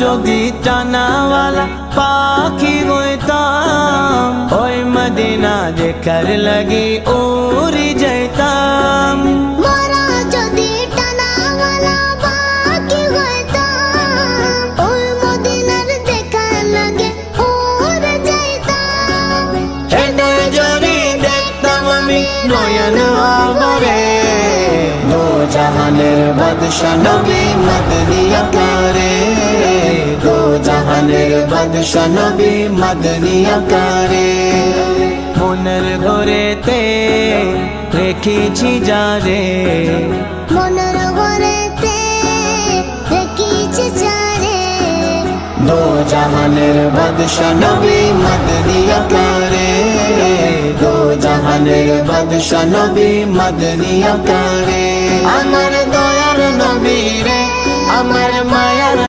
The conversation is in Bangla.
যদি টানাওয়ালা পাখি হইতাম, ওই মদিনা দেখার লাগি উড়ে যাইতাম। মোরা যদি টানাওয়ালা পাখি হইতাম, ওই মদিনার দেখার লাগে উড়ে যাইতাম। হৃদয় জড়ি দেখতাম আমি নয়ন ভরে, দো জাহানের বাদশা নবী মদনী আকারে, দো জাহানের বাদশা নবী মদনী আকারে। মনের ঘরেতে রেখেছি যারে, মনের ঘরেতে রেখেছি যারে, দো জাহানের বাদশা নবী মদনী আকারে, দো জাহানের বাদশা নবী মদনী আকারে। আমার দয়ার নবী রে, আমার মায়ার